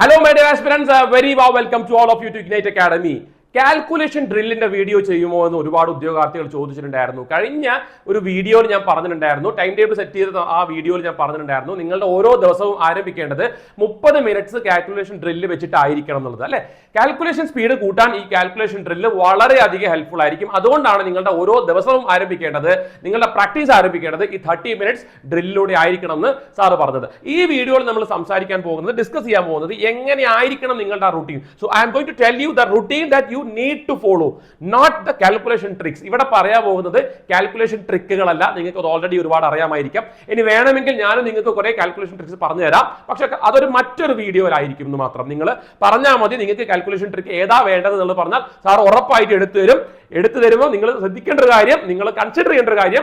Hello my dear aspirants, very warm welcome to all of you to Ignite Academy. Calculation ഡ്രില്ലിന്റെ video ചെയ്യുമോ എന്ന് ഒരുപാട് ഉദ്യോഗാർത്ഥികൾ ചോദിച്ചിട്ടുണ്ടായിരുന്നു. കഴിഞ്ഞ ഒരു വീഡിയോയിൽ ഞാൻ പറഞ്ഞിട്ടുണ്ടായിരുന്നു, ടൈം ടേബിൾ സെറ്റ് ചെയ്ത ആ വീഡിയോയിൽ ഞാൻ പറഞ്ഞിട്ടുണ്ടായിരുന്നു, നിങ്ങളുടെ ഓരോ ദിവസവും ആരംഭിക്കേണ്ടത് 30 മിനിറ്റ്സ് കാൽക്കുലേഷൻ ഡ്രില്ല് വെച്ചിട്ടായിരിക്കണം എന്നുള്ളത് അല്ലെ. കാൽക്കുലേഷൻ സ്പീഡ് കൂട്ടാൻ ഈ കാൽക്കുലേഷൻ ഡ്രില്ല് വളരെയധികം ഹെൽപ്ഫുൾ ആയിരിക്കും. അതുകൊണ്ടാണ് നിങ്ങളുടെ ഓരോ ദിവസവും ആരംഭിക്കേണ്ടത്, നിങ്ങളുടെ പ്രാക്ടീസ് ആരംഭിക്കേണ്ടത് ഈ 30 മിനിറ്റ്സ് ഡ്രില്ലിലൂടെ ആയിരിക്കണം എന്ന് സാറ് പറഞ്ഞത്. ഈ വീഡിയോയിൽ നമ്മൾ സംസാരിക്കാൻ പോകുന്നത്, ഡിസ്കസ് ചെയ്യാൻ പോകുന്നത് എങ്ങനെ ആയിരിക്കണം നിങ്ങളുടെ routine. So I am going to tell you the routine that you need to follow, not the calculation tricks. ഇവിടെ പറയാൻ പോകുന്നത് കാൽക്കുലേഷൻ ട്രിക്കുകളല്ല, നിങ്ങൾക്ക് അത് ഓൾറെഡി ഒരുപാട് അറിയാമായിരിക്കാം. ഇനി വേണമെങ്കിൽ ഞാനും നിങ്ങൾക്ക് കുറെ കാൽക്കുലേഷൻ ട്രിക്സ് പറഞ്ഞു തരാം, പക്ഷെ അതൊരു മറ്റൊരു വീഡിയോയിലായിരിക്കും എന്ന് മാത്രം. നിങ്ങൾ പറഞ്ഞാൽ മതി നിങ്ങൾക്ക് കാൽക്കുലേഷൻ ട്രിക്ക് ഏതാ വേണ്ടത് എന്നുള്ളത് പറഞ്ഞാൽ സാർ ഉറപ്പായിട്ട് എടുത്തു തരുമ്പോൾ നിങ്ങൾ ശ്രദ്ധിക്കേണ്ട ഒരു കാര്യം, നിങ്ങൾ കൺസിഡർ ചെയ്യേണ്ട ഒരു കാര്യം,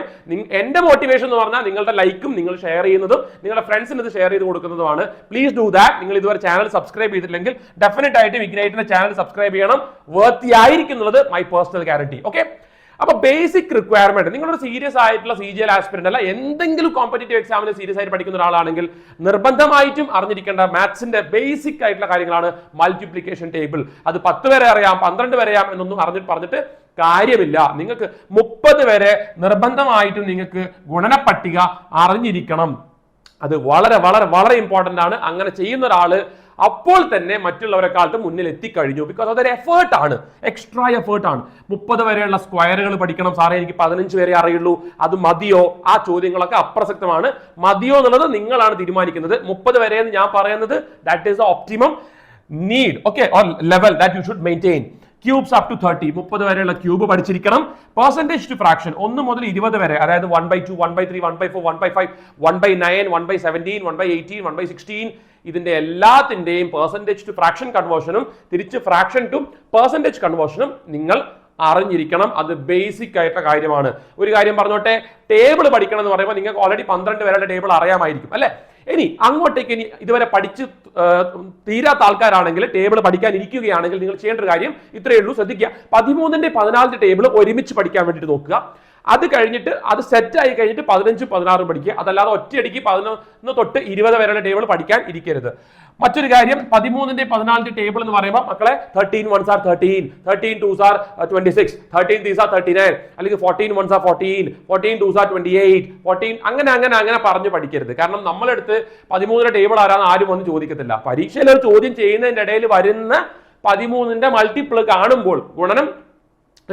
എന്റെ മോട്ടിവേഷൻ എന്ന് പറഞ്ഞാൽ നിങ്ങളുടെ ലൈക്കും നിങ്ങൾ ഷെയർ ചെയ്യുന്നതും നിങ്ങളുടെ ഫ്രണ്ട്സിന് ഇത് ഷെയർ ചെയ്ത് കൊടുക്കുന്നതുമാണ്. Please do that. നിങ്ങൾ ഇതുവരെ ചാനൽ സബ്സ്ക്രൈബ് ചെയ്തിട്ടില്ലെങ്കിൽ ഡെഫിനറ്റ് ആയിട്ട് ഇഗ്നൈറ്റിന്റെ ചാനൽ സബ്സ്ക്രൈബ് ചെയ്യണം. വർത്തിയായിരിക്കുന്നത് മൈ പേഴ്സണൽ ഗ്യാരണ്ടി. ഓക്കെ, അപ്പൊ ബേസിക് റിക്വയർമെന്റ്, നിങ്ങളൊരു സീരിയസ് ആയിട്ടുള്ള CGL ആസ്പിരന്റ് അല്ല, എന്തെങ്കിലും കോമ്പറ്റേറ്റീവ് എക്സാമിന് സീരിയസ് ആയിട്ട് പഠിക്കുന്ന ഒരാളാണെങ്കിൽ നിർബന്ധമായിട്ടും അറിഞ്ഞിരിക്കേണ്ട മാത്സിന്റെ ബേസിക് ആയിട്ടുള്ള കാര്യങ്ങളാണ് മൾട്ടിപ്ലിക്കേഷൻ ടേബിൾ. അത് 10 വരെ അറിയാം, 12 വരെ അറിയാം എന്നൊന്നും പറഞ്ഞിട്ട് കാര്യമില്ല. നിങ്ങൾക്ക് 30 വരെ നിർബന്ധമായിട്ടും നിങ്ങൾക്ക് ഗുണനപ്പട്ടിക അറിഞ്ഞിരിക്കണം. അത് വളരെ വളരെ വളരെ ഇമ്പോർട്ടന്റ് ആണ്. അങ്ങനെ ചെയ്യുന്ന ഒരാള് അപ്പോൾ തന്നെ മറ്റുള്ളവരെക്കാളും മുന്നിൽ എത്തിക്കഴിഞ്ഞു. ബിക്കോസ് അതൊരു എഫേർട്ടാണ്, എക്സ്ട്രാ എഫേർട്ടാണ്. 30 വരെയുള്ള സ്ക്വയറുകൾ പഠിക്കണം. സാറേ എനിക്ക് 15 വരെ അറിയുള്ളൂ, അത് മതിയോ? ആ ചോദ്യങ്ങളൊക്കെ അപ്രസക്തമാണ്. മതിയോ എന്നുള്ളത് നിങ്ങളാണ് തീരുമാനിക്കുന്നത്. 30 വരെ എന്ന് ഞാൻ പറയുന്നത് that is the optimum need, okay, or level that you should maintain. Cubes up to 30, 30 വരെയുള്ള ക്യൂബ് പഠിച്ചിരിക്കണം. പെർസെന്റേജ് ടു ഫ്രാക്ഷൻ 1 മുതൽ 20 വരെ, അതായത് 1/2, 1/3, 1/4, 1/5, 1/9, 1/17, 1/18, 1/16, ഇതിന്റെ എല്ലാത്തിന്റെയും പെർസെന്റേജ് ടു ഫ്രാക്ഷൻ കൺവേർഷനും തിരിച്ച് ഫ്രാക്ഷൻ ടു പെർസെന്റേജ് കൺവേർഷനും നിങ്ങൾ അറിഞ്ഞിരിക്കണം. അത് ബേസിക് ആയിട്ടുള്ള കാര്യമാണ്. ഒരു കാര്യം പറഞ്ഞോട്ടെ, ടേബിൾ പഠിക്കണം എന്ന് പറയുമ്പോൾ നിങ്ങൾക്ക് ഓൾറെഡി 12 വരെയുള്ള ടേബിൾ അറിയാമായിരിക്കും അല്ലെ. ഇനി അങ്ങോട്ടേക്ക് ഇതുവരെ പഠിച്ച് തീരാത്ത ആൾക്കാരാണെങ്കിൽ, ടേബിൾ പഠിക്കാൻ ഇരിക്കുകയാണെങ്കിൽ നിങ്ങൾ ചെയ്യേണ്ട ഒരു കാര്യം ഇത്രയേ ഉള്ളൂ. ശ്രദ്ധിക്കുക, 13ന്റെ 14 ടേബിൾ ഒരുമിച്ച് പഠിക്കാൻ വേണ്ടിയിട്ട് നോക്കുക. അത് കഴിഞ്ഞിട്ട് അത് സെറ്റ് ആയി കഴിഞ്ഞിട്ട് 15, 16 പഠിക്കുക. അതല്ലാതെ ഒറ്റയടിക്ക് 11 തൊട്ട് 20 വരെയുള്ള ടേബിൾ പഠിക്കാൻ ഇരിക്കരുത്. മറ്റൊരു കാര്യം, 13ന്റെ 14 ടേബിൾ എന്ന് പറയുമ്പോൾ മക്കളെ 13 1s are 13, 13 2s are 26, 13 3s are 39, അല്ലെങ്കിൽ 14 1s are 14, 14 2s are 28, 14 അങ്ങനെ പറഞ്ഞു പഠിക്കരുത്. കാരണം നമ്മളെടുത്ത് 13ന്റെ ടേബിൾ ആരാന്ന് ആരും വന്ന് ചോദിക്കത്തില്ല. പരീക്ഷയിൽ ഒരു ചോദ്യം ചെയ്യുന്നതിന്റെ ഇടയിൽ വരുന്ന 13ന്റെ മൾട്ടിപ്പിൾ കാണുമ്പോൾ,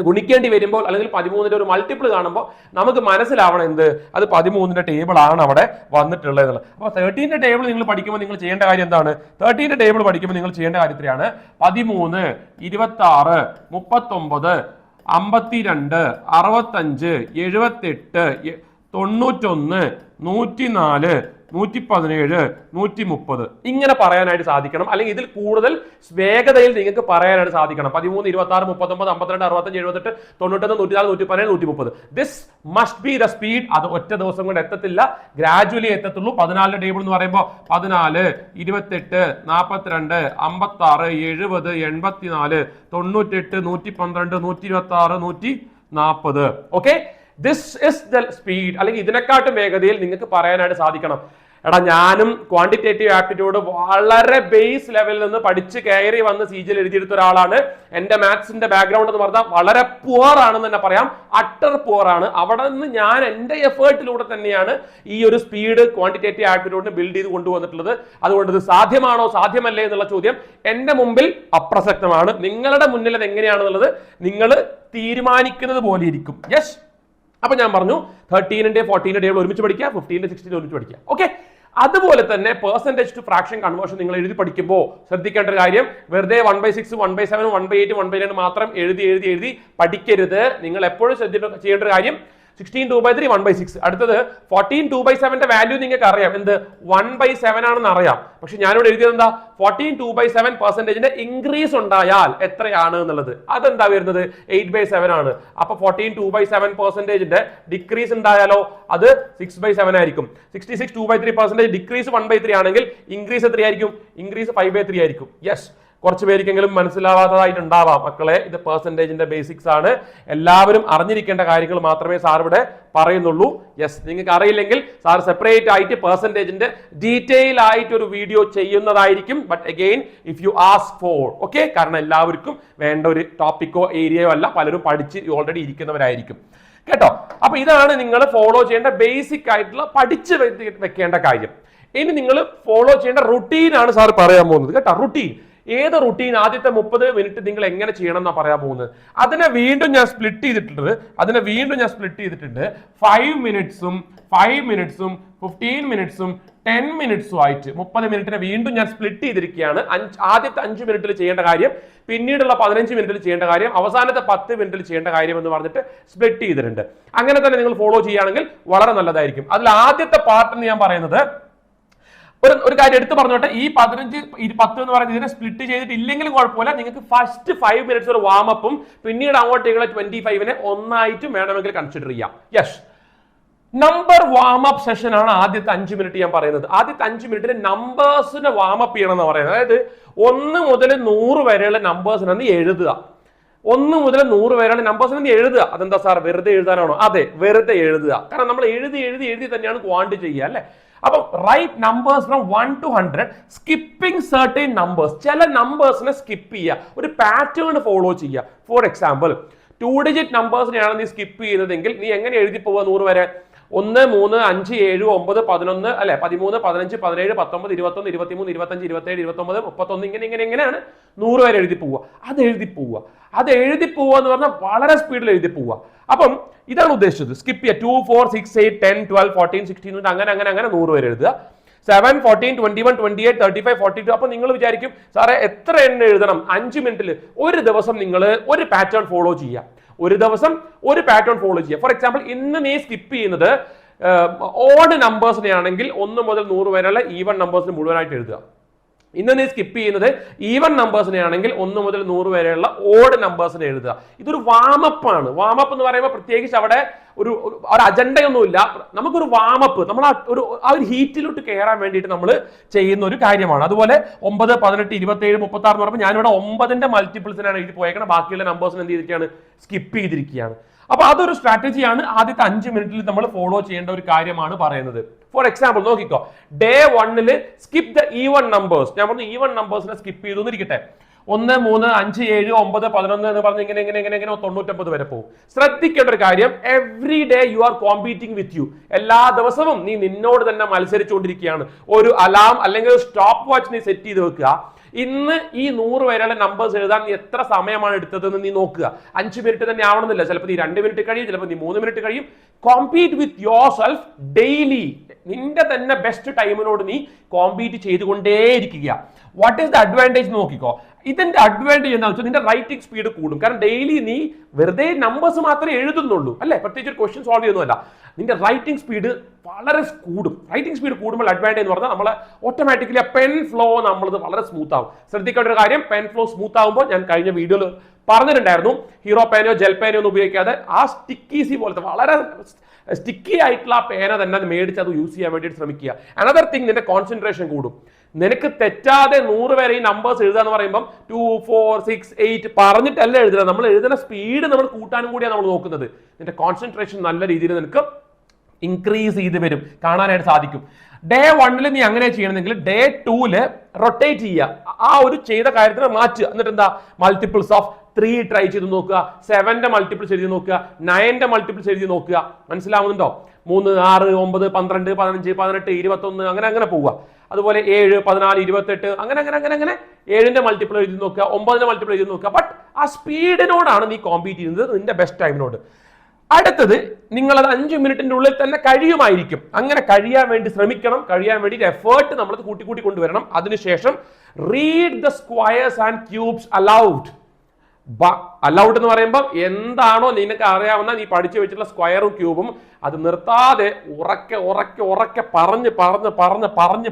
ഗുണിക്കേണ്ടി വരുമ്പോൾ, അല്ലെങ്കിൽ 13ന്റെ ഒരു മൾട്ടിപ്പിൾ കാണുമ്പോൾ നമുക്ക് മനസ്സിലാവണം എന്ത്, അത് 13ന്റെ ടേബിൾ ആണ് അവിടെ വന്നിട്ടുള്ളത് എന്നുള്ളത്. അപ്പൊ 13ന്റെ ടേബിൾ നിങ്ങൾ പഠിക്കുമ്പോൾ നിങ്ങൾ ചെയ്യേണ്ട കാര്യം എന്താണ്? 13ന്റെ ടേബിൾ പഠിക്കുമ്പോൾ നിങ്ങൾ ചെയ്യേണ്ട കാര്യം ഇത്രയാണ്: 13, 26, 39, 52, 65, 78, 91, 104, 117, 130 ഇങ്ങനെ പറയാനായിട്ട് സാധിക്കണം. അല്ലെങ്കിൽ ഇതിൽ കൂടുതൽ വേഗതയിൽ നിങ്ങൾക്ക് പറയാനായിട്ട് സാധിക്കണം. 13, 26, 39, 52, 65, 78, 91, 104, 117, 130. This must be the speed. അത് ഒറ്റ ദിവസം കൊണ്ട് എത്തത്തില്ല, ഗ്രാജുവലി എത്തത്തുള്ളൂ. 14 ടേബിൾ എന്ന് പറയുമ്പോൾ 14, 28, 42, 56, 70, 84, 98, 112, 126, 140. Okay, this is the speed. അല്ലെങ്കിൽ ഇതിനെക്കാട്ടും വേഗതയിൽ നിങ്ങൾക്ക് പറയാനായിട്ട് സാധിക്കണം. എടാ, ഞാനും ക്വാണ്ടിറ്റേറ്റീവ് ആപ്റ്റിറ്റ്യൂഡ് വളരെ ബേസ് ലെവലിൽ നിന്ന് പഠിച്ച് കയറി വന്ന് CGL എഴുതിയെടുത്ത ഒരാളാണ്. എന്റെ മാത്സിന്റെ ബാക്ക്ഗ്രൗണ്ട് എന്ന് പറഞ്ഞാൽ വളരെ പുവർ ആണെന്ന് തന്നെ പറയാം, അട്ടർ പുവർ ആണ്. അവിടെ നിന്ന് ഞാൻ എന്റെ എഫേർട്ടിലൂടെ തന്നെയാണ് ഈ ഒരു സ്പീഡ് ക്വാണ്ടിറ്റേറ്റീവ് ആപ്റ്റിറ്റ്യൂഡിന് ബിൽഡ് ചെയ്ത് കൊണ്ടുവന്നിട്ടുള്ളത്. അതുകൊണ്ട് ഇത് സാധ്യമാണോ സാധ്യമല്ലേ എന്നുള്ള ചോദ്യം എന്റെ മുമ്പിൽ അപ്രസക്തമാണ്. നിങ്ങളുടെ മുന്നിൽ അത് എങ്ങനെയാണെന്നുള്ളത് നിങ്ങൾ തീരുമാനിക്കുന്നത് പോലെ ഇരിക്കും. യെസ്, അപ്പൊ ഞാൻ പറഞ്ഞു 13ന്റെ 14ന്റെ ടേബിൾ ഒരുമിച്ച് പഠിക്കുക, 15ന്റെ 16 ഒരുമിച്ച് പഠിക്കുക. ഓക്കെ, അതുപോലെ തന്നെ പെർസെന്റേജ് ടു ഫ്രാക്ഷൻ കൺവേർഷൻ നിങ്ങൾ എഴുതി പഠിക്കുമ്പോൾ ശ്രദ്ധിക്കേണ്ട ഒരു കാര്യം, വെറുതെ 1/6, 1/7, 1/8, 1/9 മാത്രം എഴുതി പഠിക്കരുത്. നിങ്ങൾ എപ്പോഴും ചെയ്യേണ്ട ഒരു കാര്യം 16 2/3, 1/6. അടുത്തത് 14 2/7ന്റെ വാല്യൂ നിങ്ങൾക്ക് അറിയാം, എന്ത് 1/7 ആണെന്ന് അറിയാം. പക്ഷെ ഞാനിവിടെ എഴുതിയത് എന്താ, 14 2/7 പെർസെന്റേജിന്റെ ഇൻക്രീസ് ഉണ്ടായാൽ എത്രയാണ് എന്നുള്ളത്. അതെന്താ വരുന്നത്, 8/7 ആണ്. അപ്പൊ 14 2/7 പെർസെന്റേജിന്റെ ഡിക്രീസ് ഉണ്ടായാലോ അത് 6/7 ആയിരിക്കും. 66 2/3 പെർസെന്റേജ് ഡിക്രീസ് 1/3 ആണെങ്കിൽ ഇൻക്രീസ് എത്രയായിരിക്കും, ഇൻക്രീസ് 5/3 ആയിരിക്കും. യെസ്, കുറച്ച് പേർക്കെങ്കിലും മനസ്സിലാവാത്തതായിട്ടുണ്ടാവാം. മക്കളെ, ഇത് പെർസെൻറ്റേജിന്റെ ബേസിക്സ് ആണ്. എല്ലാവരും അറിഞ്ഞിരിക്കേണ്ട കാര്യങ്ങൾ മാത്രമേ സാർ ഇവിടെ പറയുന്നുള്ളൂ. യെസ്, നിങ്ങൾക്ക് അറിയില്ലെങ്കിൽ സാർ സെപ്പറേറ്റ് ആയിട്ട് പെർസെൻറ്റേജിന്റെ ഡീറ്റെയിൽ ആയിട്ട് ഒരു വീഡിയോ ചെയ്യുന്നതായിരിക്കും. But again if you ask for, okay, കാരണം എല്ലാവർക്കും വേണ്ട ഒരു ടോപ്പിക്കോ ഏരിയയോ അല്ല, പലരും പഠിച്ച് ഓൾറെഡി ഇരിക്കുന്നവരായിരിക്കും കേട്ടോ. അപ്പൊ ഇതാണ് നിങ്ങൾ ഫോളോ ചെയ്യേണ്ട ബേസിക് ആയിട്ടുള്ള പഠിച്ച് വെക്കേണ്ട കാര്യം. ഇനി നിങ്ങൾ ഫോളോ ചെയ്യേണ്ട റുട്ടീനാണ് സാർ പറയാൻ പോകുന്നത് കേട്ടോ. റുട്ടീൻ, ഏത് റുട്ടീൻ? ആദ്യത്തെ 30 മിനിറ്റ് നിങ്ങൾ എങ്ങനെ ചെയ്യണം എന്നാ പറയാൻ പോകുന്നത്. അതിനെ വീണ്ടും ഞാൻ സ്പ്ലിറ്റ് ചെയ്തിട്ടുണ്ട്. 5 മിനിറ്റ്സും 15 മിനിറ്റ്സും 10 മിനിറ്റ്സും ആയിട്ട് 30 മിനിറ്റിനെ വീണ്ടും ഞാൻ സ്പ്ലിറ്റ് ചെയ്തിരിക്കുകയാണ്. ആദ്യത്തെ 5 മിനിറ്റിൽ ചെയ്യേണ്ട കാര്യം, പിന്നീടുള്ള 15 മിനിറ്റിൽ ചെയ്യേണ്ട കാര്യം, അവസാനത്തെ 10 മിനിറ്റിൽ ചെയ്യേണ്ട കാര്യം എന്ന് പറഞ്ഞിട്ട് സ്പ്ലിറ്റ് ചെയ്തിട്ടുണ്ട്. അങ്ങനെ തന്നെ നിങ്ങൾ ഫോളോ ചെയ്യുകയാണെങ്കിൽ വളരെ നല്ലതായിരിക്കും. അതിൽ ആദ്യത്തെ പാർട്ട് എന്ന് ഞാൻ പറയുന്നത്, ഒരു കാര്യം എടുത്ത് പറഞ്ഞോട്ടെ, ഈ 15, 10 എന്ന് പറയുന്നത് ഇതിനെ സ്പ്ലിറ്റ് ചെയ്തിട്ട് ഇല്ലെങ്കിലും കുഴപ്പമില്ല. നിങ്ങൾക്ക് ഫസ്റ്റ് 5 മിനിറ്റ്സ് ഒരു വാമപ്പും പിന്നീട് അങ്ങോട്ടേക്കുള്ള 25നെ ഒന്നായിട്ടും വേണമെങ്കിൽ കൺസിഡർ ചെയ്യാം. യെസ്, നമ്പർ വാമപ്പ് സെഷൻ ആണ് ആദ്യത്തെ 5 മിനിറ്റ് ഞാൻ പറയുന്നത്. ആദ്യത്തെ 5 മിനിറ്റിൽ നമ്പേഴ്സിനെ വാമപ്പ് ചെയ്യണം എന്ന് പറയുന്നത്. അതായത് 1 മുതൽ 100 വരെയുള്ള നമ്പേഴ്സിനെ എഴുതുക. 1 മുതൽ 100 വരെയുള്ള നമ്പേഴ്സിനെ എഴുതുക. അതെന്താ സാർ, വെറുതെ എഴുതാനാണോ? അതെ, വെറുതെ എഴുതുക. കാരണം നമ്മൾ എഴുതി തന്നെയാണ് ക്വാണ്ടി ചെയ്യുക അല്ലെ. അപ്പൊ write numbers from 1 to 100, skipping certain numbers. ചില നമ്പേഴ്സിനെ സ്കിപ്പ് ചെയ്യുക, ഒരു പാറ്റേൺ ഫോളോ ചെയ്യുക. ഫോർ എക്സാമ്പിൾ, 2 ഡിജിറ്റ് നമ്പേഴ്സിനെയാണ് നീ സ്കിപ്പ് ചെയ്യുന്നതെങ്കിൽ നീ എങ്ങനെ എഴുതി പോവുക 100 വരെ? 1, 3, 5, 7, 9, 11 അല്ലെ, 13, 15, 17, 19, 21, 23, 25, 27, 29, 31, ഇങ്ങനെയാണ് 100 വരെ എഴുതി പോവുക. അത് എഴുതി പോവുക എന്ന് പറഞ്ഞാൽ വളരെ സ്പീഡിൽ എഴുതി പോവുക. അപ്പം ഇതാണ് ഉദ്ദേശിച്ചത്. സ്കിപ്പ് ചെയ്യുക. 2, 4, 6, 8, 10, 12, 14, 16 അങ്ങനെ 100 വരെ എഴുതുക. 7, 14, 21, 28, 35, 42. അപ്പൊ നിങ്ങൾ വിചാരിക്കും സാറേ എത്ര എണ്ണം എഴുതണം 5 മിനിറ്റിൽ? ഒരു ദിവസം നിങ്ങൾ ഒരു പാറ്റേൺ ഫോളോ ചെയ്യുക. ഫോർ എക്സാമ്പിൾ, ഇന്ന് നീ സ്കിപ്പ് ചെയ്യുന്നത് ഓഡ് നമ്പേഴ്സിനെ ആണെങ്കിൽ 1 മുതൽ 100 വരെയുള്ള ഈവൻ നമ്പേഴ്സിന് മുഴുവനായിട്ട് എഴുതുക. ഇന്ന് നീ സ്കിപ്പ് ചെയ്യുന്നത് ഈവൻ നമ്പേഴ്സിനെ ആണെങ്കിൽ 1 മുതൽ 100 വരെയുള്ള ഓഡ് നമ്പേഴ്സിനെ എഴുതുക. ഇതൊരു വാമപ്പ് ആണ്. വാമപ്പ് എന്ന് പറയുമ്പോൾ പ്രത്യേകിച്ച് അവിടെ ഒരു അജണ്ടയൊന്നുമില്ല. നമുക്കൊരു വാമപ്പ്, നമ്മൾ ആ ഒരു ഹീറ്റിലോട്ട് കയറാൻ വേണ്ടിയിട്ട് നമ്മൾ ചെയ്യുന്ന ഒരു കാര്യമാണ്. അതുപോലെ 9, 18, 27, 36 എന്ന് പറയുമ്പോൾ ഞാനിവിടെ 9ന്റെ മൾട്ടിപ്പിൾസിനാണ് എഴുതി പോയേക്കണം. ബാക്കിയുള്ള നമ്പേഴ്സിന് എന്ത് ചെയ്തിരിക്കുകയാണ്? സ്കിപ്പ് ചെയ്തിരിക്കുകയാണ്. അപ്പൊ അതൊരു സ്ട്രാറ്റജിയാണ്. ആദ്യത്തെ 5 മിനിറ്റിൽ നമ്മൾ ഫോളോ ചെയ്യേണ്ട ഒരു കാര്യമാണ് പറയുന്നത്. ഫോർ എക്സാമ്പിൾ നോക്കിക്കോ, day 1 skip the even numbers. ഞാൻ പറഞ്ഞു ഈവൻ നമ്പേഴ്സിനെ സ്കിപ്പ് ചെയ്തു എന്നിരിക്കട്ടെ. 1, 3, 5, 7, 9, 11 എന്ന് പറഞ്ഞ് ഇങ്ങനെ 99 വരെ പോകും. ശ്രദ്ധിക്കേണ്ട ഒരു കാര്യം, every day you are competing with you. എല്ലാ ദിവസവും നീ നിന്നോട് തന്നെ മത്സരിച്ചുകൊണ്ടിരിക്കുകയാണ്. ഒരു അലാം അല്ലെങ്കിൽ ഒരു സ്റ്റോപ്പ് വാച്ച് നീ സെറ്റ് ചെയ്ത് വെക്കുക. ഇന്ന് ഈ 100 വരെയുള്ള നമ്പേഴ്സ് എഴുതാൻ നീ എത്ര സമയമാണ് എടുത്തതെന്ന് നീ നോക്കുക. 5 മിനിറ്റ് തന്നെ ആവണമെന്നില്ല. ചിലപ്പോൾ നീ 2 മിനിറ്റ് കഴിയും, ചിലപ്പോൾ നീ 3 മിനിറ്റ് കഴിയും. Compete with yourself daily. നിന്റെ തന്നെ ബെസ്റ്റ് ടൈമിനോട് നീ കോമ്പീറ്റ് ചെയ്തുകൊണ്ടേയിരിക്കുക. വാട്ട് ഈസ് ദ അഡ്വാൻറ്റേജ് നോക്കിക്കോ. ഇതിന്റെ അഡ്വാൻറ്റേജ് എന്താണെന്ന് വെച്ചാൽ നിന്റെ റൈറ്റിംഗ് സ്പീഡ് കൂടും. കാരണം ഡെയിലി നീ വെറുതെ നമ്പേഴ്സ് മാത്രമേ എഴുതുന്നുള്ളൂ അല്ലെ, പ്രത്യേകിച്ച് ഒരു ക്വസ്റ്റ്യൻ സോൾവ് ചെയ്യുന്നതല്ല. നിന്റെ റൈറ്റിംഗ് സ്പീഡ് വളരെ കൂടും. റൈറ്റിംഗ് സ്പീഡ് കൂടുമ്പോൾ അഡ്വാൻറ്റേജ് എന്ന് പറഞ്ഞാൽ നമ്മൾ ഓട്ടോമാറ്റിക്കലി ആ പെൻ ഫ്ലോ നമ്മളത് വളരെ സ്മൂത്ത് ആവും. ശ്രദ്ധിക്കേണ്ട ഒരു കാര്യം, പെൻ ഫ്ലോ സ്മൂത്ത് ആകുമ്പോൾ ഞാൻ കഴിഞ്ഞ വീഡിയോയിൽ പറഞ്ഞിട്ടുണ്ടായിരുന്നു, ഹീറോ പേനയോ ജെൽ പേനയോ ഒന്നും ഉപയോഗിക്കാതെ ആ സ്റ്റിക്കീസി പോലത്തെ വളരെ സ്റ്റിക്കി ആയിട്ടുള്ള ആ പേന തന്നെ മേടിച്ച് അത് യൂസ് ചെയ്യാൻ വേണ്ടിയിട്ട് ശ്രമിക്കുക. അനദർ തിങ്, നിന്റെ കോൺസെൻട്രേഷൻ കൂടും. നിനക്ക് തെറ്റാതെ 100 വരെ ഈ നമ്പേഴ്സ് എഴുതുക എന്ന് പറയുമ്പോൾ 2, 4, 6, 8 പറഞ്ഞിട്ടല്ല എഴുതുക. നമ്മൾ എഴുതുന്ന സ്പീഡ് നമ്മൾ കൂട്ടാനും കൂടിയാണ് നമ്മൾ നോക്കുന്നത്. നിന്റെ കോൺസെൻട്രേഷൻ നല്ല രീതിയിൽ നിനക്ക് ഇൻക്രീസ് ചെയ്ത് വരും, കാണാനായിട്ട് സാധിക്കും. ഡേ 1 നീ അങ്ങനെ ചെയ്യണമെങ്കിൽ ഡേ 2 റൊട്ടേറ്റ് ചെയ്യുക. ആ ഒരു ചെയ്ത കാര്യത്തിന് മാറ്റുക. എന്നിട്ട് എന്താ, മൾട്ടിപ്പിൾസ് ഓഫ് 3 ട്രൈ ചെയ്ത് നോക്കുക, 7ന്റെ മൾട്ടിപ്പിൾസ് എഴുതി നോക്കുക, 9ന്റെ മൾട്ടിപ്പിൾസ് എഴുതി നോക്കുക. മനസ്സിലാവുന്നുണ്ടോ? 3, 6, 9, 12, 15, 18, 21 അങ്ങനെ പോവുക. അതുപോലെ 7, 14, 28 അങ്ങനെ 7ന്റെ മൾട്ടിപ്പിൾ എഴുതി നോക്കുക, 9ന്റെ മൾട്ടിപ്പിൾ എഴുതി നോക്കുക. ബട്ട് ആ സ്പീഡിനോടാണ് നീ കോമ്പീറ്റ് ചെയ്യുന്നത്, നിന്റെ ബെസ്റ്റ് ടൈമിനോട്. അടുത്തത്, നിങ്ങളത് 5 മിനിറ്റിന്റെ ഉള്ളിൽ തന്നെ കഴിയുമായിരിക്കും. അങ്ങനെ കഴിയാൻ വേണ്ടി ശ്രമിക്കണം. കഴിയാൻ വേണ്ടി എഫേർട്ട് നമ്മൾ കൂട്ടി കൊണ്ടുവരണം. അതിനുശേഷം read the squares and cubes allowed. Allowed എന്ന് പറയുമ്പോൾ എന്താണോ നിനക്ക് അറിയാവുന്ന നീ പഠിച്ചു വെച്ചിട്ടുള്ള സ്ക്വയറും ക്യൂബും അത് നിർത്താതെ ഉറക്കെ പറഞ്ഞ്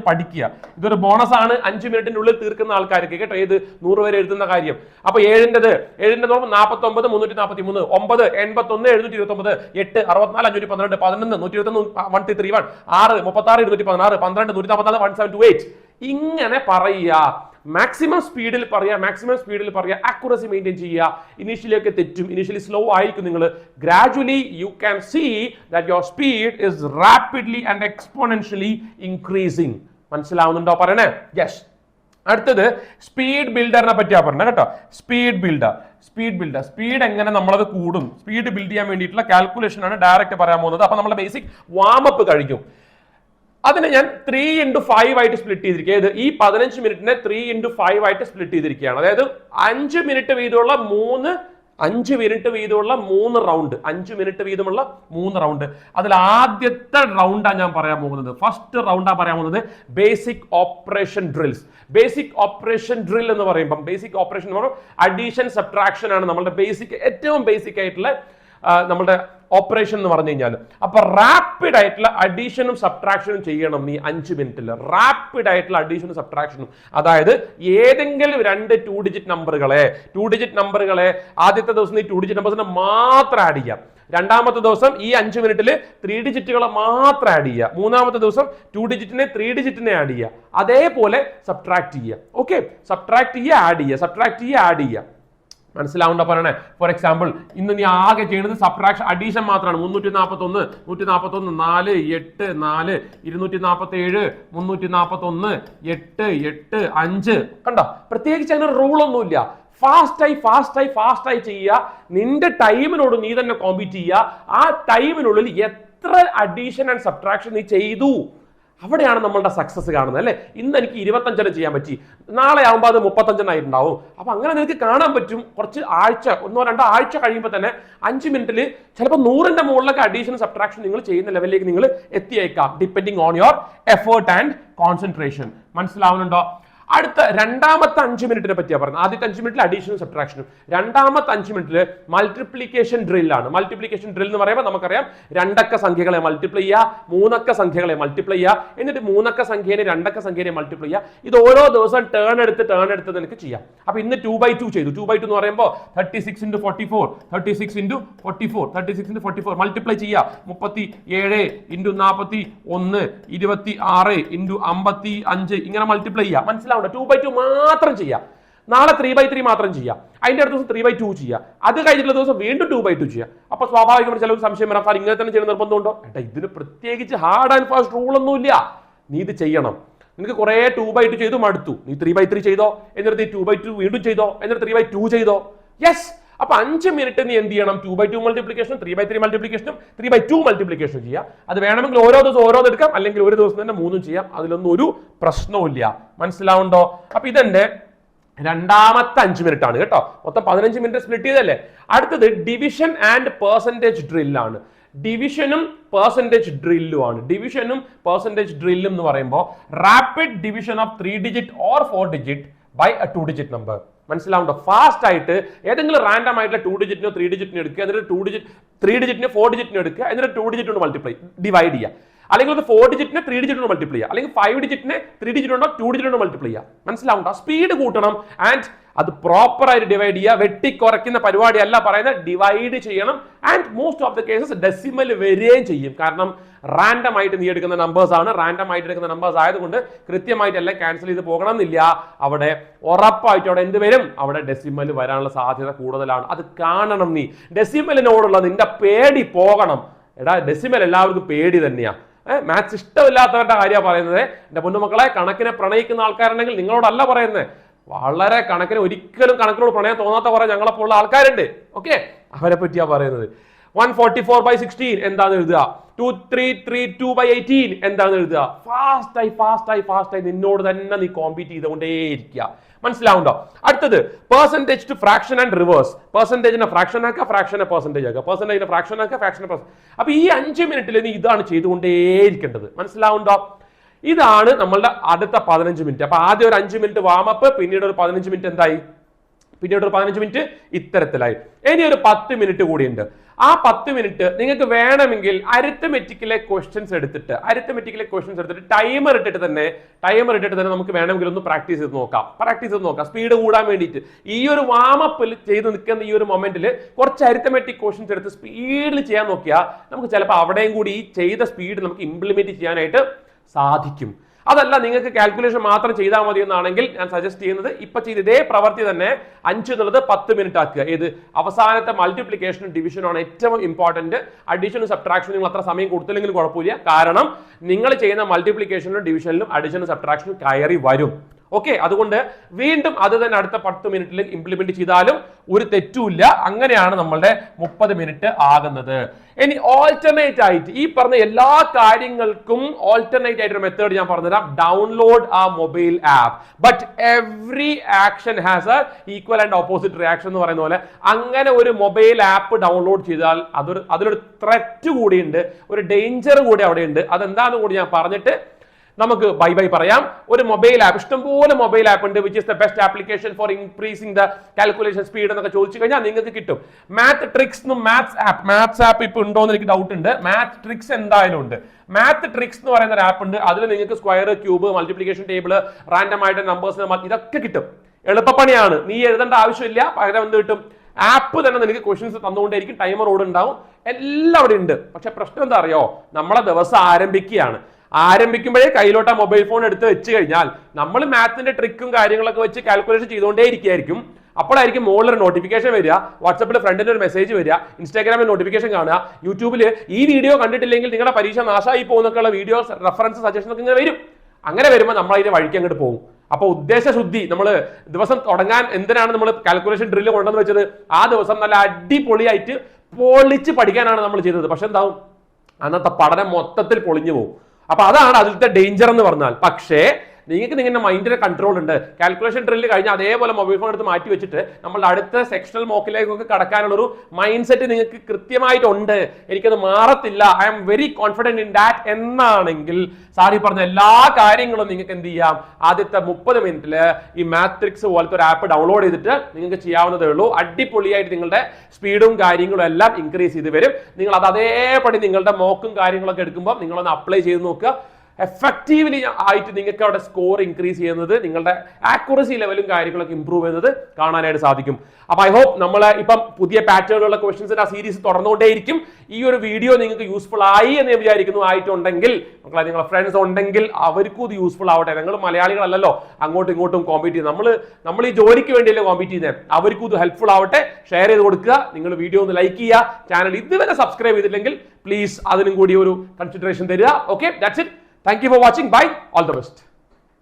പഠിക്കുക. ഇതൊരു ബോണസ് ആണ് 5 മിനിറ്റിന്റെ ഉള്ളിൽ തീർക്കുന്ന ആൾക്കാർക്ക് കേട്ടോ. ഏത് 100 വരെ എഴുതുന്ന കാര്യം. അപ്പൊ 7ന്റെ 49, 343, 9, 81, 729, 8, 64, 512, 11, 121, 131, 6, 36, 216, 12, 144, 178 ഇങ്ങനെ പറയുക. മാക്സിമം സ്പീഡിൽ പറയുക, ആക്യുറസി മെയിൻറ്റെയിൻ ചെയ്യുക. ഇനീഷ്യലി ഒക്കെ തെറ്റും, ഇനീഷ്യലി സ്ലോ ആയിരിക്കും നിങ്ങൾ. Gradually you can see that your speed is rapidly and exponentially increasing. മനസ്സിലാവുന്നുണ്ടോ പറയണേ? യെസ്. അടുത്തത് സ്പീഡ് ബിൽഡറിനെ പറ്റിയാ പറഞ്ഞത് കേട്ടോ. സ്പീഡ് ബിൽഡർ സ്പീഡ് എങ്ങനെ നമ്മളത് കൂടും, സ്പീഡ് ബിൽഡ് ചെയ്യാൻ വേണ്ടിയിട്ടുള്ള കാൽക്കുലേഷൻ ആണ് ഡയറക്റ്റ് പറയാൻ പോകുന്നത്. അപ്പൊ നമ്മുടെ ബേസിക് വാമപ്പ് കഴിഞ്ഞു. അതിനെ ഞാൻ 3x5 ആയിട്ട് സ്പ്ലിറ്റ് ചെയ്തിരിക്കുക. ഈ 15 മിനിറ്റിനെ 3x5 ആയിട്ട് സ്പ്ലിറ്റ് ചെയ്തിരിക്കുകയാണ്. അതായത് 5 മിനിറ്റ് വീതമുള്ള 3 റൗണ്ട്, 5 മിനിറ്റ് വീതമുള്ള 3 റൗണ്ട്. അതിൽ ആദ്യത്തെ റൗണ്ടാണ് ഞാൻ പറയാൻ പോകുന്നത്. ഫസ്റ്റ് റൗണ്ടാണ് പറയാൻ പോകുന്നത് basic operation drills. Basic operation drill എന്ന് പറയുമ്പോൾ ബേസിക് ഓപ്പറേഷൻ എന്ന് പറയുമ്പോൾ അഡീഷൻ സബ്ട്രാക്ഷൻ ആണ് നമ്മുടെ ഏറ്റവും ബേസിക് ആയിട്ടുള്ള നമ്മുടെ ഓപ്പറേഷൻ എന്ന് പറഞ്ഞു കഴിഞ്ഞാൽ. അപ്പൊ റാപ്പിഡ് ആയിട്ടുള്ള അഡീഷനും സബ്ട്രാക്ഷനും ചെയ്യണം ഈ 5 മിനിറ്റിൽ. റാപ്പിഡ് ആയിട്ടുള്ള അഡീഷനും സബ്ട്രാക്ഷനും, അതായത് ഏതെങ്കിലും 2 2 ഡിജിറ്റ് നമ്പറുകളെ ആദ്യത്തെ ദിവസം ഈ 2 ഡിജിറ്റ് നമ്പേഴ്സിനെ മാത്രം ആഡ് ചെയ്യാം. രണ്ടാമത്തെ ദിവസം ഈ 5 മിനിറ്റിൽ 3 ഡിജിറ്റുകളെ മാത്രം ആഡ് ചെയ്യുക. മൂന്നാമത്തെ ദിവസം 2 ഡിജിറ്റിനെ 3 ഡിജിറ്റിനെ ആഡ് ചെയ്യുക. അതേപോലെ സബ്ട്രാക്ട് ചെയ്യുക. ഓക്കെ, സബ്ട്രാക്ട് ചെയ്യുക, ആഡ് ചെയ്യുക. മനസ്സിലാവുണ്ടോ പറയണേ? ഫോർ എക്സാമ്പിൾ, ഇന്ന് നീ ആകെ ചെയ്യുന്നത് സബ്ട്രാക്ഷൻ അഡീഷൻ മാത്രമാണ്. 341 4 8 4 247 341 8 8 5. കണ്ടോ? പ്രത്യേകിച്ച് അങ്ങനെ റൂളൊന്നുമില്ല. ഫാസ്റ്റായി ചെയ്യുക. നിന്റെ ടൈമിനോട് നീ തന്നെ കോമ്പീറ്റ് ചെയ്യുക. ആ ടൈമിനുള്ളിൽ എത്ര അഡീഷൻ ആൻഡ് സബ്ട്രാക്ഷൻ നീ ചെയ്തു, അവിടെയാണ് നമ്മളുടെ സക്സസ് കാണുന്നത് അല്ലേ. ഇന്ന് എനിക്ക് 25 ചെയ്യാൻ പറ്റി, നാളെ ആകുമ്പോൾ അത് 35 ഉണ്ടാവും. അപ്പൊ അങ്ങനെ നിനക്ക് കാണാൻ പറ്റും. കുറച്ച് ആഴ്ച, 1-2 ആഴ്ച കഴിയുമ്പോൾ തന്നെ 5 മിനിറ്റിൽ ചിലപ്പോൾ 100ന്റെ മുകളിലൊക്കെ അഡീഷൻ സബ്ട്രാക്ഷൻ നിങ്ങൾ ചെയ്യുന്ന ലെവലിലേക്ക് നിങ്ങൾ എത്തിയേക്കാം, depending on your effort and concentration. മനസ്സിലാവുന്നുണ്ടോ? അടുത്ത രണ്ടാമത്തെ 5 മിനിറ്റിനെ പറ്റിയാ പറയുന്നത്. ആദ്യത്തെ 5 മിനിറ്റിൽ അഡീഷനും സബ്ട്രാക്ഷനും. രണ്ടാമത്തെ 5 മിനിറ്റിൽ മൾട്ടിപ്ലിക്കേഷൻ ഡ്രില്ലാണ്. മൾട്ടിപ്ലിക്കേഷൻ ഡ്രിൽ എന്ന് പറയുമ്പോൾ നമുക്കറിയാം 2 അക്ക സംഖ്യകളെ മൾട്ടിപ്ലൈ ചെയ്യുക, 3 അക്ക സംഖ്യകളെ മൾട്ടിപ്ലൈ ചെയ്യുക, എന്നിട്ട് 3 അക്ക സംഖ്യനെ 2 അക്ക സംഖ്യനെ മൾട്ടിപ്ലൈ ചെയ്യുക. ഇത് ഓരോ ദിവസം ടേൺ എടുത്ത് നിനക്ക് ചെയ്യാം. അപ്പൊ ഇന്ന് 2/2 ചെയ്തു. 2/2 എന്ന് പറയുമ്പോൾ 36 × 44 മൾട്ടിപ്ലൈ ചെയ്യുക. 37 × 41 26 × 55 ഇങ്ങനെ മൾട്ടിപ്ലൈ ചെയ്യുക. മനസ്സിലാവും? 2/2 മാത്രം ചെയ്യാം. നാളെ 3/3 മാത്രം ചെയ്യാം. അതിന്റെ അടുത്ത ദിവസം 3/2 ചെയ്യാം. അത് കഴിഞ്ഞിട്ടുള്ള ദിവസം വീണ്ടും 2/2 ചെയ്യാം. അപ്പൊ സ്വാഭാവികമായിട്ട് ചിലർക്ക് സംശയം വരാം, സാർ ഇങ്ങനെ തന്നെ ചെയ്യുന്ന നിർബന്ധമുണ്ടോ? ഇതിന് പ്രത്യേകിച്ച് ഹാർഡ് ആൻഡ് ഫാസ്റ്റ് റൂൾ ഒന്നുമില്ല. നീ ഇത് ചെയ്യണം. നിനക്ക് കുറെ 2/2 ചെയ്തു മടുത്തു, നീ 3/3 ചെയ്തോ, എന്നിട്ട് 2/2 വീണ്ടും ചെയ്തോ, എന്നിട്ട് 3/2 ചെയ്തോ. യെസ്. അപ്പൊ 5 മിനിറ്റ് നീ എന്ത് ചെയ്യണം? 2/2 മൾട്ടിപ്ലിക്കേഷനും 3/3 മൾട്ടിപ്ലിക്കേഷനും 3/2 മൾട്ടിപ്ലിക്കേഷനും ചെയ്യാം. അത് വേണമെങ്കിൽ ഓരോ ദിവസം ഓരോന്ന് എടുക്കാം, അല്ലെങ്കിൽ ഒരു ദിവസം തന്നെ 3 ചെയ്യാം. അതിലൊന്നും ഒരു പ്രശ്നവുമില്ല. മനസ്സിലാവുണ്ടോ? അപ്പൊ ഇതെന്റെ രണ്ടാമത്തെ 5 മിനിറ്റ് ആണ് കേട്ടോ. മൊത്തം 15 മിനിറ്റ് സ്പ്ലിറ്റ് ചെയ്തല്ലേ. അടുത്തത് ഡിവിഷൻ ആൻഡ് പെർസെന്റേജ് ഡ്രില്ലാണ്. ഡിവിഷനും പെർസെന്റേജ് ഡ്രില്ലും എന്ന് പറയുമ്പോൾ rapid division of 3 digit or 4 digit by a 2 digit number. മനസ്സിലാവുണ്ടോ? ഫാസ്റ്റ് ആയിട്ട് ഏതെങ്കിലും റാൻഡം ആയിട്ടുള്ള 2 ഡിജിറ്റിനോ 3 ഡിജിറ്റിനോ എടുക്കുക, എന്നിട്ട് 3 ഡിജിറ്റിനെ 4 ഡിജിറ്റിനോ എടുക്കുക, എന്നിട്ട് 2 ഡിജിറ്റ് കൊണ്ട് മൾട്ടിപ്ലൈ ഡിവൈഡ് ചെയ്യുക. അല്ലെങ്കിൽ 4 ഡിജിറ്റിനെ 3 ഡിജിറ്റ് കൊണ്ട് മൾട്ടിപ്ലൈ ചെയ്യുക, അല്ലെങ്കിൽ 5 ഡിജിറ്റിനെ 3 ഡിജിറ്റ് കൊണ്ടോ 2 ഡിജിറ്റ് കൊണ്ട് മൾട്ടിപ്ലൈ ചെയ്യുക. മനസ്സിലാവുണ്ടോ? സ്പീഡ് കൂട്ടണം ആൻഡ് അത് പ്രോപ്പർ ആയിട്ട് ഡിവൈഡ് ചെയ്യുക. വെട്ടിക്കുറയ്ക്കുന്ന പരിപാടിയല്ല പറയുന്നത്, ഡിവൈഡ് ചെയ്യണം. And most of the cases decimal വരികയും ചെയ്യും. കാരണം റാൻഡം ആയിട്ട് നീ എടുക്കുന്ന നമ്പേഴ്സ് ആണ്. റാൻഡം ആയിട്ട് എടുക്കുന്ന നമ്പേഴ്സ് ആയതുകൊണ്ട് കൃത്യമായിട്ട് എല്ലാം ക്യാൻസൽ ചെയ്ത് പോകണം എന്നില്ല. അവിടെ ഉറപ്പായിട്ട് അവിടെ എന്ത് വരും? അവിടെ ഡെസിമൽ വരാനുള്ള സാധ്യത കൂടുതലാണ്. അത് കാണണം. നീ ഡെസിമലിനോടുള്ള നിന്റെ പേടി പോകണം. എടാ, ഡെസിമൽ എല്ലാവർക്കും പേടി തന്നെയാ. മാത്സ് ഇഷ്ടമില്ലാത്തവരുടെ കാര്യമാണ് പറയുന്നത്. എന്റെ പൊന്നുമക്കളെ, കണക്കിനെ പ്രണയിക്കുന്ന ആൾക്കാരുണ്ടെങ്കിൽ നിങ്ങളോടല്ല പറയുന്നത്. വളരെ ഒരിക്കലും കണക്കിനോട് പ്രണയം തോന്നാത്ത കുറെ ഞങ്ങളെപ്പോലുള്ള ആൾക്കാരുണ്ട്. ഓക്കെ, അവരെ പറ്റിയാ പറയുന്നത്. 144/16 എന്താന്ന് എഴുതുക? 2332/18 എന്താന്ന് എഴുതുക? ഫാസ്റ്റായി നിന്നോട് തന്നെ നീ കോമ്പീറ്റ് ചെയ്തുകൊണ്ടേയിരിക്കുക. മനസ്സിലാവുണ്ടോ? അടുത്തത് percentage to fraction and reverse. പെർസെന്റേജിനെ ഫ്രാക്ഷൻ ആക്കുക, ഫ്രാക്ഷനെ പെർസെന്റേജ് ആക്കുക, പെർസെന്റേജിനെ ഫ്രാക്ഷൻ ആക്കുക, ഫ്രാക്ഷനെ പെർസെന്റ്. അപ്പൊ ഈ 5 മിനിറ്റിൽ നീ ഇതാണ് ചെയ്തുകൊണ്ടേയിരിക്കേണ്ടത്. മനസ്സിലാവുണ്ടോ? ഇതാണ് നമ്മളുടെ അടുത്ത 15 മിനിറ്റ്. അപ്പൊ ആദ്യം ഒരു 5 മിനിറ്റ് വാമപ്പ്, പിന്നീട് ഒരു 15 മിനിറ്റ് എന്തായി? പിന്നീട് ഒരു 15 മിനിറ്റ് ഇത്തരത്തിലായി. ഇനി ഒരു 10 മിനിറ്റ് കൂടിയുണ്ട്. ആ 10 മിനിറ്റ് നിങ്ങൾക്ക് വേണമെങ്കിൽ അരിത്തമെറ്റിക്കലെ ക്വസ്റ്റ്യൻസ് എടുത്തിട്ട് ടൈമർ ഇട്ടിട്ട് തന്നെ നമുക്ക് വേണമെങ്കിൽ ഒന്ന് പ്രാക്ടീസ് ചെയ്ത് നോക്കാം സ്പീഡ് കൂടാൻ വേണ്ടിയിട്ട്. ഈ ഒരു വാമപ്പിൽ ചെയ്ത് നിൽക്കുന്ന ഈ ഒരു മൊമെന്റിൽ കുറച്ച് അരിത്തമെറ്റിക് ക്വസ്റ്റ്യൻസ് എടുത്ത് സ്പീഡിൽ ചെയ്യാൻ നോക്കിയാൽ നമുക്ക് ചിലപ്പോൾ അവിടെയും കൂടി ഈ ചെയ്ത സ്പീഡ് നമുക്ക് ഇംപ്ലിമെന്റ് ചെയ്യാനായിട്ട് സാധിക്കും. അതല്ല നിങ്ങൾക്ക് കാൽക്കുലേഷൻ മാത്രം ചെയ്താൽ മതി എന്നാണെങ്കിൽ ഞാൻ സജസ്റ്റ് ചെയ്യുന്നത് ഇപ്പൊ ചെയ്ത ഇതേ പ്രവൃത്തി തന്നെ 5 എന്നുള്ളത് 10 മിനിറ്റ് ആക്കുക. ഏത് അവസാനത്തെ മൾട്ടിപ്ലിക്കേഷനും ഡിവിഷനും ആണ് ഏറ്റവും ഇമ്പോർട്ടന്റ്. അഡീഷനും സബ്ട്രാക്ഷനും നിങ്ങൾ അത്ര സമയം കൊടുത്തില്ലെങ്കിലും കുഴപ്പമില്ല. കാരണം നിങ്ങൾ ചെയ്യുന്ന മൾട്ടിപ്ലിക്കേഷനിലും ഡിവിഷനിലും അഡീഷനും സബ്ട്രാക്ഷനും കയറി വരും. ഓക്കെ, അതുകൊണ്ട് വീണ്ടും അത് തന്നെ അടുത്ത 10 മിനിറ്റിൽ ഇംപ്ലിമെന്റ് ചെയ്താലും ഒരു തെറ്റുമില്ല. അങ്ങനെയാണ് നമ്മളുടെ 30 മിനിറ്റ് ആകുന്നത്. ഇനി ഓൾട്ടർനേറ്റ് ആയിട്ട് ഈ പറഞ്ഞ എല്ലാ കാര്യങ്ങൾക്കും ഓൾട്ടർനേറ്റ് ആയിട്ട് ഒരു മെത്തേഡ് ഞാൻ പറഞ്ഞുതരാം. ഡൗൺലോഡ് ആ mobile app. But every action has A equal and opposite reaction എന്ന് പറയുന്ന പോലെ അങ്ങനെ ഒരു മൊബൈൽ ആപ്പ് ഡൗൺലോഡ് ചെയ്താൽ അതിലൊരു ത്രെറ്റ് കൂടിയുണ്ട്, ഒരു ഡേഞ്ചർ കൂടി അവിടെ ഉണ്ട്. അതെന്താണെന്ന് കൂടി ഞാൻ പറഞ്ഞിട്ട് നമുക്ക് ബൈ ബൈ പറയാം. ഒരു മൊബൈൽ ആപ്പ്, ഇഷ്ടംപോലെ മൊബൈൽ ആപ്പ് ഉണ്ട്. Which is the best application for increasing the calculation speed എന്നൊക്കെ ചോദിച്ചു കഴിഞ്ഞാൽ നിങ്ങൾക്ക് കിട്ടും. മാത്ത് ട്രിക്സ് എന്നും മാത്സ് ആപ്പ് ഇപ്പൊ ഉണ്ടോ എന്ന് എനിക്ക് ഡൗട്ട് ഉണ്ട്. മാത്ത് ട്രിക്സ് എന്തായാലും ഉണ്ട്. മാത്ത് ട്രിക്സ് എന്ന് പറയുന്ന ഒരു ആപ്പ് ഉണ്ട്. അതിൽ നിങ്ങൾക്ക് square, cube, multiplication table, random ആയിട്ട് നമ്പേഴ്സ് ഇതൊക്കെ കിട്ടും. എളുപ്പപ്പണിയാണ്, നീ എഴുതേണ്ട ആവശ്യമില്ല. പകരം എന്ത് കിട്ടും, ആപ്പ് തന്നെ നിനക്ക് ക്വസ്റ്റ്യൻസ് തന്നുകൊണ്ടേയിരിക്കും. ടൈമർ ഓട് ഉണ്ടാവും, എല്ലാം അവിടെ ഉണ്ട്. പക്ഷെ പ്രശ്നം എന്താ അറിയോ, നമ്മളെ ദിവസം ആരംഭിക്കുമ്പോഴേ കയ്യിലോട്ട് ആ മൊബൈൽ ഫോൺ എടുത്ത് വെച്ച് കഴിഞ്ഞാൽ നമ്മൾ മാത്തിന്റെ ട്രിക്കും കാര്യങ്ങളൊക്കെ വെച്ച് കാൽക്കുലേഷൻ ചെയ്തുകൊണ്ടേ ഇരിക്കുകയായിരിക്കും. അപ്പോഴായിരിക്കും മുകളിൽ നോട്ടിഫിക്കേഷൻ വരിക, വാട്സപ്പിൽ ഫ്രണ്ടിന് ഒരു മെസ്സേജ് വരിക, ഇൻസ്റ്റാഗ്രാമിൽ നോട്ടിഫിക്കേഷൻ കാണുക, യൂട്യൂബിൽ ഈ വീഡിയോ കണ്ടിട്ടില്ലെങ്കിൽ നിങ്ങളുടെ പരീക്ഷ നാശമായി പോകുന്നൊക്കെയുള്ള വീഡിയോസ്, റെഫറൻസ്, സജഷൻസ് ഒക്കെ ഇങ്ങനെ വരും. അങ്ങനെ വരുമ്പോൾ നമ്മൾ അതിന്റെ വഴിക്ക് അങ്ങോട്ട് പോകും. അപ്പൊ ഉദ്ദേശശുദ്ധി, നമ്മൾ ദിവസം തുടങ്ങാൻ എന്തിനാണ് നമ്മൾ കാൽക്കുലേഷൻ ഡ്രില്ല് കൊണ്ടുവന്ന് വെച്ചത്? ആ ദിവസം നല്ല അടിപൊളിയായിട്ട് പൊളിച്ച് പഠിക്കാനാണ് നമ്മൾ ചെയ്തത്. പക്ഷെ എന്താവും, അന്നത്തെ പഠനം മൊത്തത്തിൽ പൊളിഞ്ഞു പോകും. അപ്പൊ അതാണ് അതിലത്തെ ഡേഞ്ചർ എന്ന് പറഞ്ഞാൽ. പക്ഷേ നിങ്ങൾക്ക് നിങ്ങളുടെ മൈൻഡിന്റെ കൺട്രോൾ ഉണ്ട്. കാൽക്കുലേഷൻ ഡ്രില്ല് കഴിഞ്ഞാൽ അതേപോലെ മൊബൈൽ ഫോൺ എടുത്ത് മാറ്റി വെച്ചിട്ട് നമ്മൾ അടുത്ത സെക്ഷണൽ മോക്കിലേക്കൊക്കെ കടക്കാനുള്ളൊരു മൈൻഡ് സെറ്റ് നിങ്ങൾക്ക് കൃത്യമായിട്ടുണ്ട്. എനിക്കത് മാറത്തില്ല, I am very confident in that എന്നാണെങ്കിൽ സാറി പറഞ്ഞ എല്ലാ കാര്യങ്ങളും നിങ്ങൾക്ക് എന്ത് ചെയ്യാം, ആദ്യത്തെ 30 മിനിറ്റിൽ ഈ മാത്രിക്സ് പോലത്തെ ഒരു ആപ്പ് ഡൗൺലോഡ് ചെയ്തിട്ട് നിങ്ങൾക്ക് ചെയ്യാവുന്നതേ ഉള്ളൂ. അടിപൊളിയായിട്ട് നിങ്ങളുടെ സ്പീഡും കാര്യങ്ങളും എല്ലാം ഇൻക്രീസ് ചെയ്ത് വരും. നിങ്ങൾ അത് അതേപടി നിങ്ങളുടെ മോക്കും കാര്യങ്ങളൊക്കെ എടുക്കുമ്പോൾ നിങ്ങളൊന്ന് അപ്ലൈ ചെയ്ത് നോക്കുക. എഫക്റ്റീവ്ലി ആയിട്ട് നിങ്ങൾക്ക് അവിടെ സ്കോർ ഇൻക്രീസ് ചെയ്യുന്നത്, നിങ്ങളുടെ ആക്യുറസി ലെവലും കാര്യങ്ങളൊക്കെ ഇംപ്രൂവ് ചെയ്യുന്നത് കാണാനായിട്ട് സാധിക്കും. അപ്പൊ ഐ ഹോപ്പ് നമ്മൾ ഇപ്പം പുതിയ പാറ്റേണുള്ള ക്വസ്റ്റ്യൻസിന്റെ ആ സീരീസ് തുടർന്നുകൊണ്ടേയിരിക്കും. ഈ ഒരു വീഡിയോ നിങ്ങൾക്ക് യൂസ്ഫുൾ ആയി എന്ന് വിചാരിക്കുന്നു. ആയിട്ടുണ്ടെങ്കിൽ നിങ്ങളുടെ ഫ്രണ്ട്സ് ഉണ്ടെങ്കിൽ അവർക്കും ഇത് യൂസ്ഫുൾ ആവട്ടെ. നിങ്ങൾ മലയാളികളല്ലല്ലോ അങ്ങോട്ടും ഇങ്ങോട്ടും കോമ്പീറ്റ് ചെയ്യുന്നത്, നമ്മൾ ഈ ജോലിക്ക് വേണ്ടിയല്ലേ കോമ്പീറ്റ് ചെയ്യുന്നത്. അവർക്കും ഇത് ഹെൽപ്ഫുൾ ആവട്ടെ. ഷെയർ ചെയ്ത് കൊടുക്കുക. നിങ്ങൾ വീഡിയോ ഒന്ന് ലൈക്ക് ചെയ്യുക. ചാനൽ ഇതുവരെ സബ്സ്ക്രൈബ് ചെയ്തില്ലെങ്കിൽ പ്ലീസ് അതിനും കൂടി ഒരു കൺസിഡറേഷൻ തരിക. Okay, that's it. Thank you for watching. Bye. All the best.